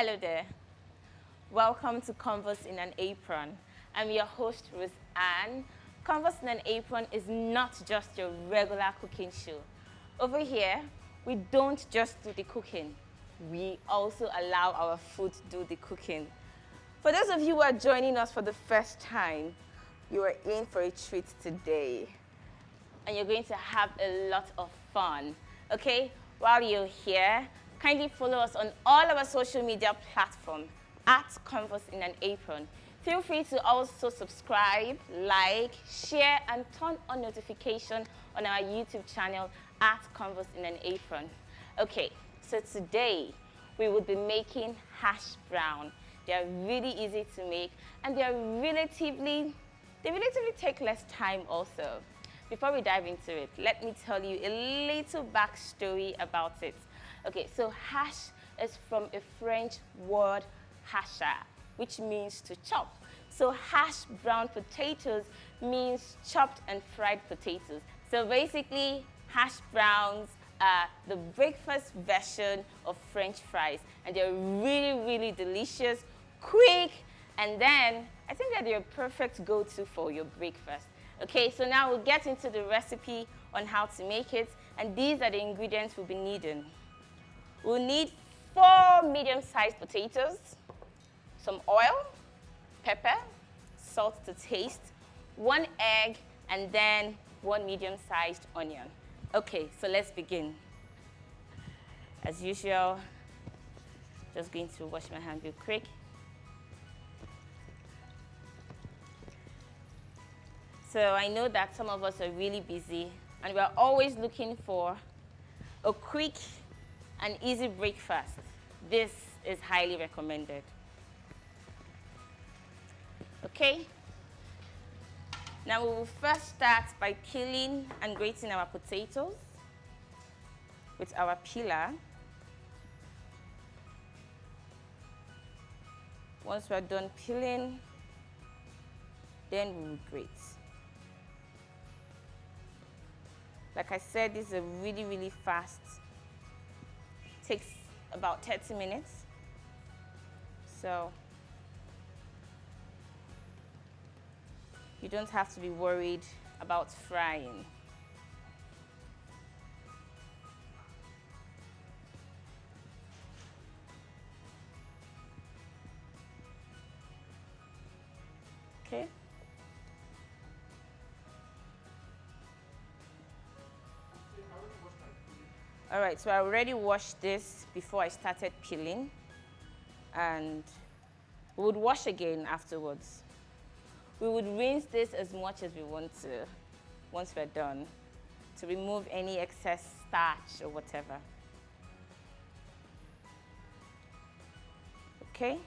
Hello there. Welcome to Convos in an Apron. I'm your host, Roseanne. Convos in an Apron is not just your regular cooking show. Over here, we don't just do the cooking. We also allow our food to do the cooking. For those of you who are joining us for the first time, you are in for a treat today. And you're going to have a lot of fun. Okay? While you're here, kindly follow us on all our social media platforms at Convos in an Apron. Feel free to also subscribe, like, share, and turn on notification on our YouTube channel at Convos in an Apron. Okay, so today we will be making hash brown. They are really easy to make, and they relatively take less time also. Before we dive into it, let me tell you a little backstory about it. Okay, so hash is from a French word hasher, which means to chop. So hash brown potatoes means chopped and fried potatoes. So basically, hash browns are the breakfast version of French fries, and they're really delicious, quick, and then I think that they're a perfect go-to for your breakfast. Okay, so now we'll get into the recipe on how to make it, and these are the ingredients we'll be needing. We'll need 4 medium-sized potatoes, some oil, pepper, salt to taste, 1 egg, and then 1 medium-sized onion. Okay, so let's begin. As usual, just going to wash my hand real quick. So I know that some of us are really busy, and we're always looking for a quick and easy breakfast. This is highly recommended. Okay? Now we will first start by peeling and grating our potatoes with our peeler. Once we're done peeling, then we will grate. Like I said, this is a really fast. Takes about 30 minutes. So you don't have to be worried about frying. Okay? All right, so I already washed this before I started peeling, and we would wash again afterwards. We would rinse this as much as we want to once we're done to remove any excess starch or whatever. Okay?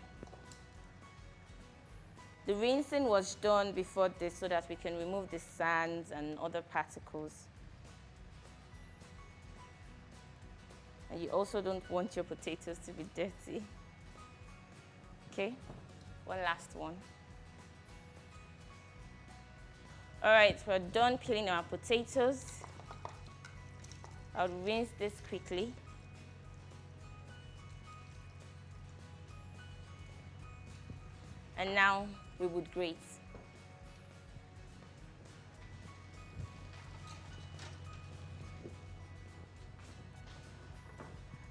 The rinsing was done before this so that we can remove the sands and other particles. And you also don't want your potatoes to be dirty. Okay, one last one. All right, we're done peeling our potatoes. I'll rinse this quickly. And now we would grate.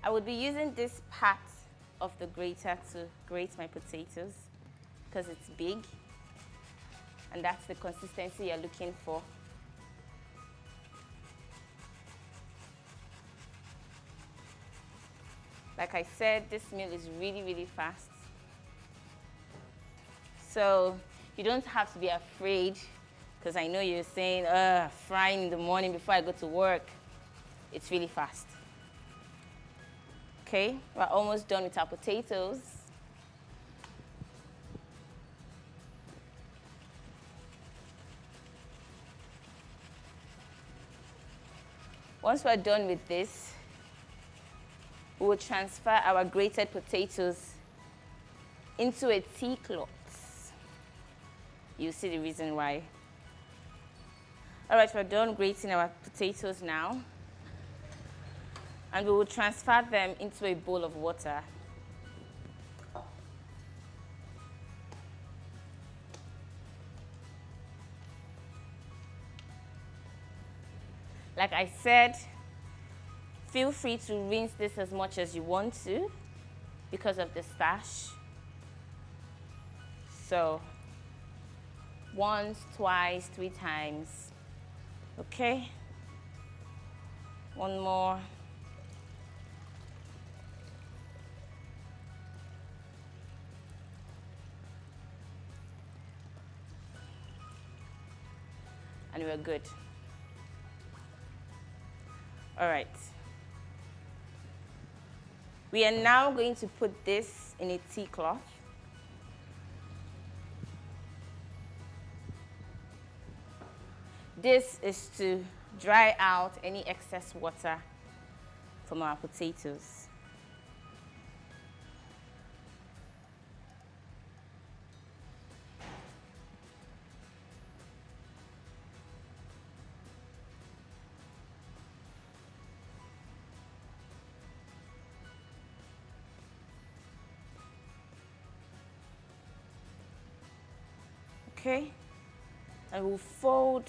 I would be using this part of the grater to grate my potatoes because it's big, and that's the consistency you're looking for. Like I said, this meal is really fast. So you don't have to be afraid, because I know you're saying, frying in the morning before I go to work. It's really fast. Okay, we're almost done with our potatoes. Once we're done with this, we will transfer our grated potatoes into a tea cloth. You'll see the reason why. All right, we're done grating our potatoes now. And we will transfer them into a bowl of water. Like I said, feel free to rinse this as much as you want to because of the starch. So once, twice, 3 times. Okay. One more. And we're good. All right. We are now going to put this in a tea cloth. This is to dry out any excess water from our potatoes. Okay, and we'll fold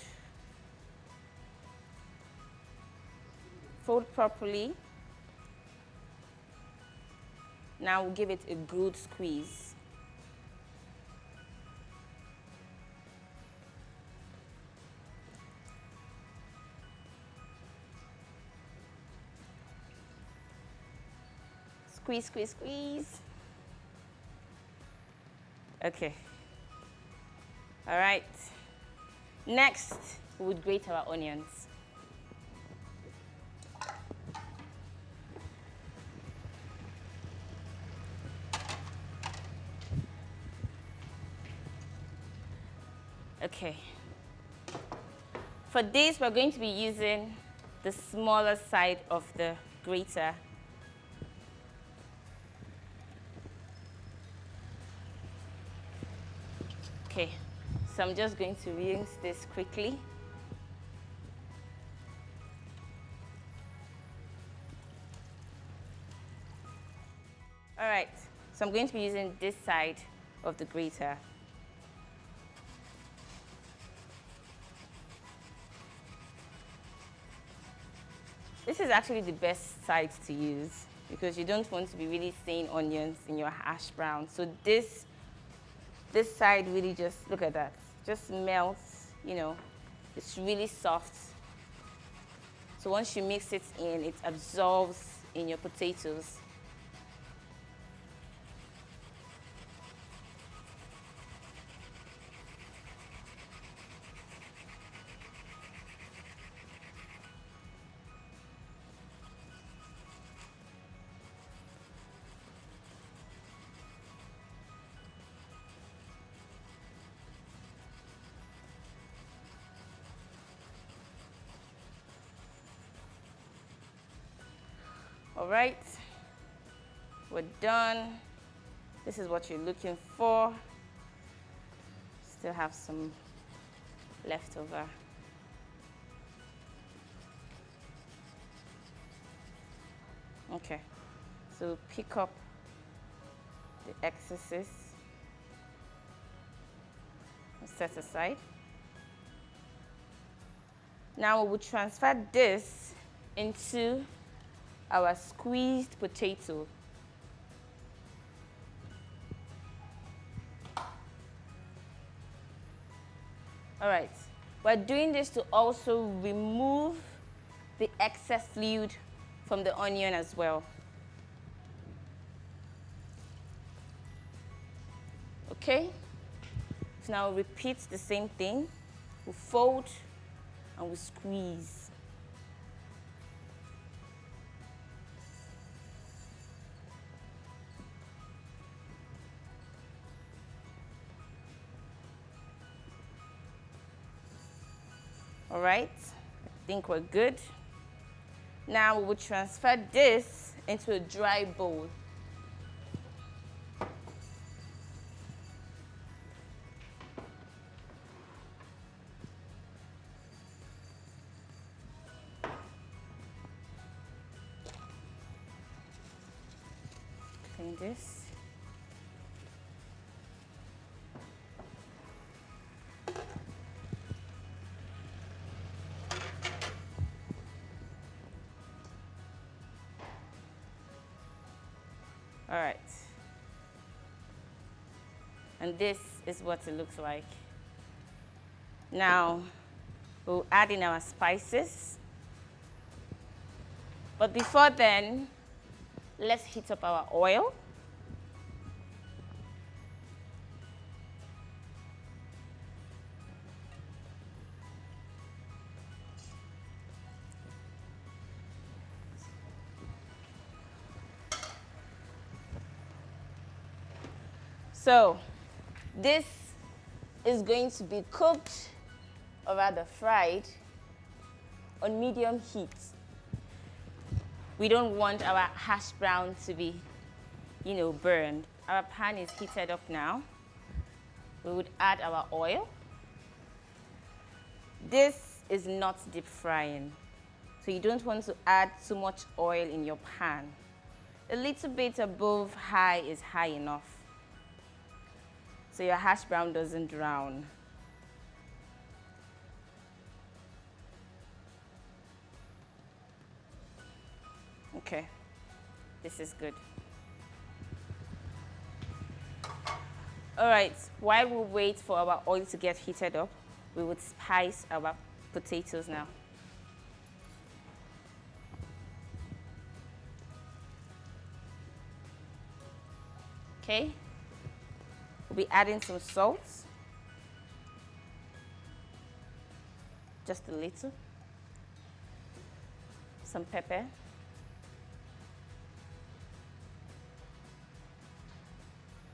properly. Now we'll give it a good squeeze. Squeeze, squeeze, squeeze. Okay. All right. Next, we would grate our onions. Okay. For this, we're going to be using the smaller side of the grater. Okay, so I'm just going to rinse this quickly. All right, so I'm going to be using this side of the grater. This is actually the best side to use because you don't want to be really seeing onions in your hash brown. So this side really just, look at that, just melts, you know, it's really soft. So once you mix it in, it absorbs in your potatoes. All right, we're done. This is what you're looking for. Still have some left over. Okay, so pick up the excesses and set aside. Now we will transfer this into our squeezed potato. All right, we're doing this to also remove the excess fluid from the onion as well. Okay, so now we'll repeat the same thing. We'll fold and we'll squeeze. All right, I think we're good. Now we will transfer this into a dry bowl. Clean this. All right. And this is what it looks like. Now, we'll add in our spices. But before then, let's heat up our oil. So, this is going to be cooked, or rather fried, on medium heat. We don't want our hash brown to be, burned. Our pan is heated up now. We would add our oil. This is not deep frying, so you don't want to add too much oil in your pan. A little bit above high is high enough, so your hash brown doesn't drown. Okay, this is good. All right, while we wait for our oil to get heated up, we would spice our potatoes now. Okay, we'll be adding some salt, just a little, some pepper,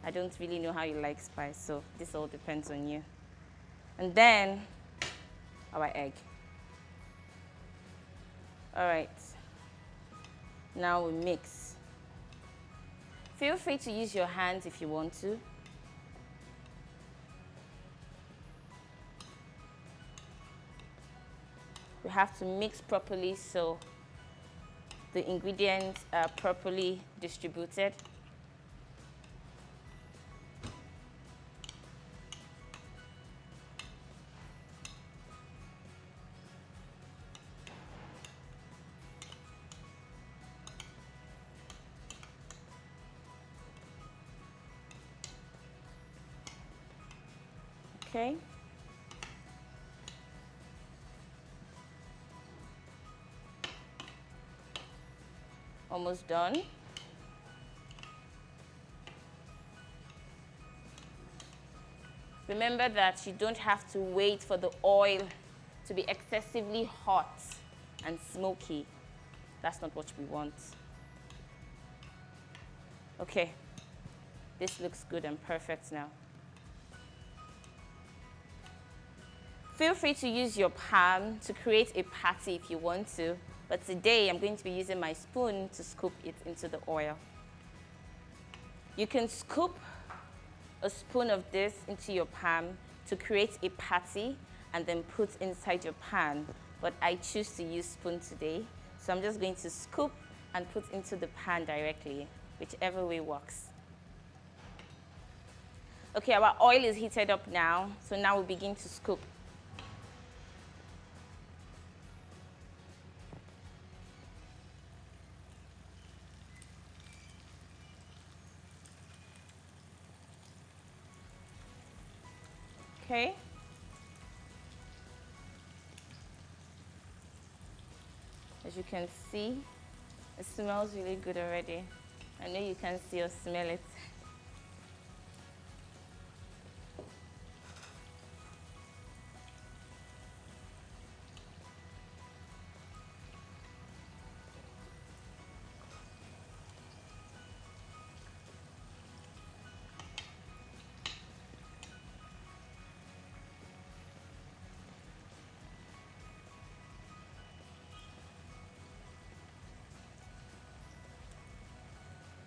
I don't really know how you like spice, so this all depends on you. And then our egg. All right, now we mix. Feel free to use your hands if you want to. We have to mix properly so the ingredients are properly distributed. Okay. Almost done. Remember that you don't have to wait for the oil to be excessively hot and smoky. That's not what we want. Okay, this looks good and perfect now. Feel free to use your palm to create a patty if you want to, but today I'm going to be using my spoon to scoop it into the oil. You can scoop a spoon of this into your palm to create a patty and then put inside your pan, but I choose to use spoon today, so I'm just going to scoop and put into the pan directly, whichever way works. Okay, our oil is heated up now, so now we begin to scoop. Okay. As you can see, it smells really good already. I know you can see or smell it.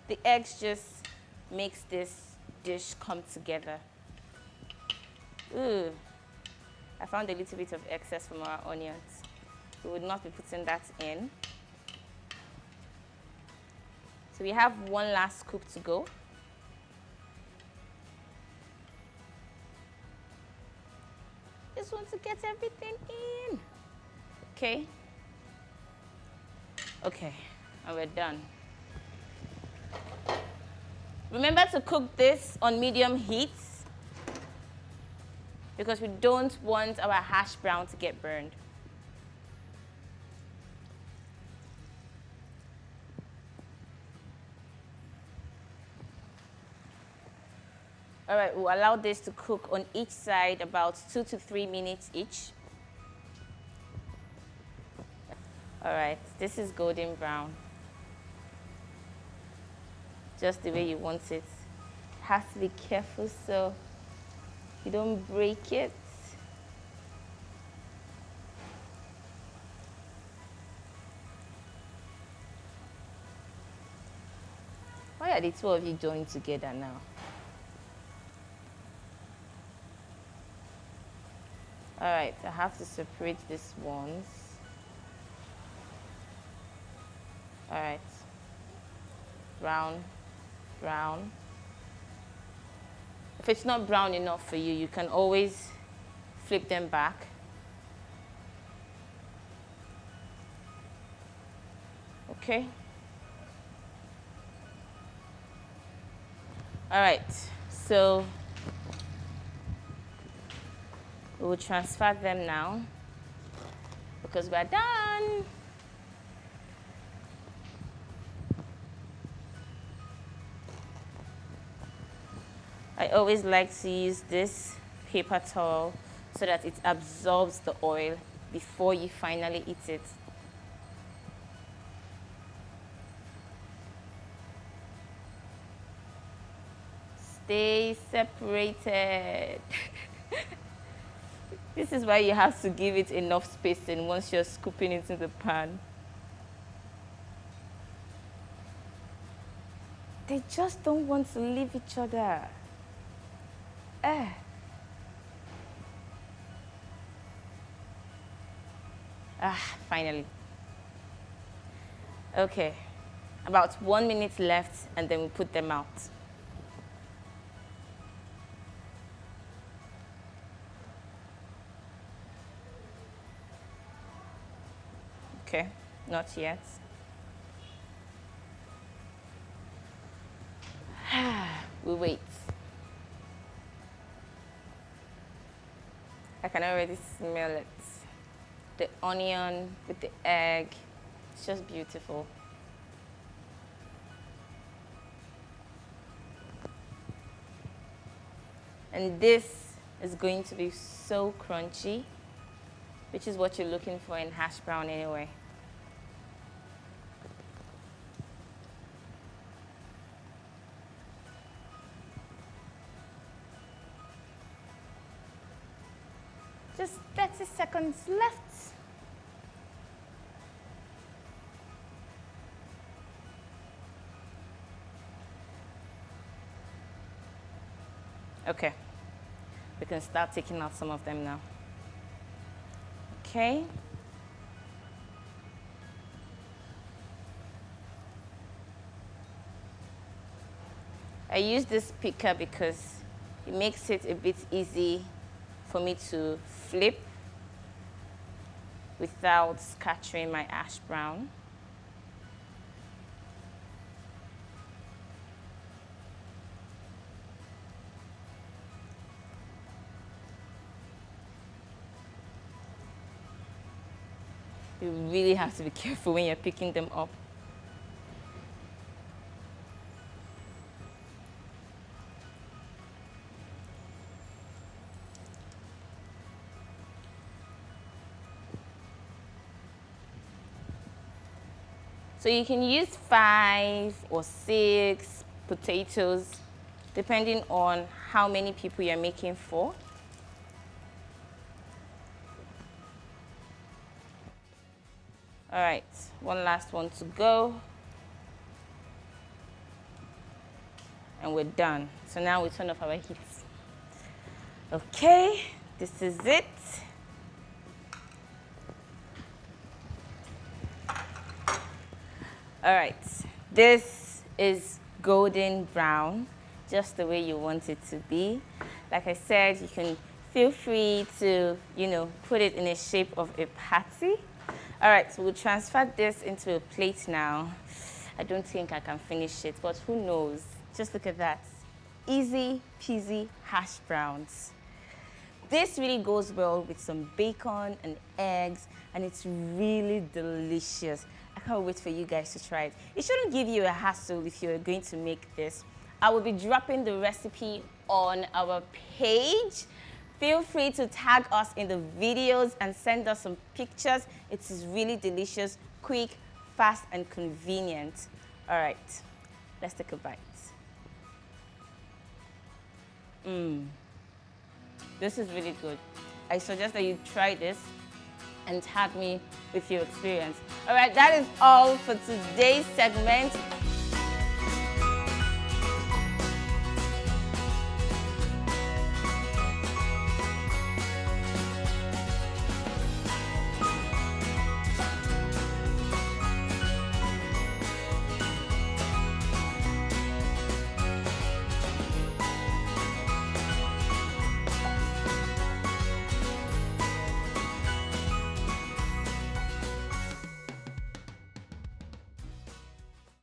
The eggs just makes this dish come together. Ooh, I found a little bit of excess from our onions. We would not be putting that in. So we have one last scoop to go. Just want to get everything in. Okay. Okay, and we're done. Remember to cook this on medium heat because we don't want our hash brown to get burned. All right, we'll allow this to cook on each side about 2 to 3 minutes each. All right, this is golden brown. Just the way you want it. Have to be careful so you don't break it. Why are the two of you joined together now? All right, I have to separate these ones. All right, brown, brown. If it's not brown enough for you, you can always flip them back. Okay. All right, so we will transfer them now because we're done. I always like to use this paper towel so that it absorbs the oil before you finally eat it. Stay separated. This is why you have to give it enough spacing once you're scooping it in the pan. They just don't want to leave each other. Finally. Okay, about 1 minute left and then we put them out. Okay, not yet. We wait. I can already smell it. The onion with the egg, it's just beautiful. And this is going to be so crunchy, which is what you're looking for in hash brown anyway. Just 30 seconds left. Okay, we can start taking out some of them now. Okay. I use this picker because it makes it a bit easy for me to flip without scattering my ash brown. You really have to be careful when you're picking them up. So you can use 5 or 6 potatoes, depending on how many people you're making for. All right, one last one to go. And we're done. So now we turn off our heat. Okay, this is it. All right, this is golden brown, just the way you want it to be. Like I said, you can feel free to, put it in the shape of a patty. All right, so we'll transfer this into a plate now. I don't think I can finish it, but who knows? Just look at that. Easy peasy hash browns. This really goes well with some bacon and eggs, and it's really delicious. I can't wait for you guys to try it. It shouldn't give you a hassle if you're going to make this. I will be dropping the recipe on our page. Feel free to tag us in the videos and send us some pictures. It is really delicious, quick, fast, and convenient. All right, let's take a bite. This is really good. I suggest that you try this and tag me with your experience. All right, that is all for today's segment.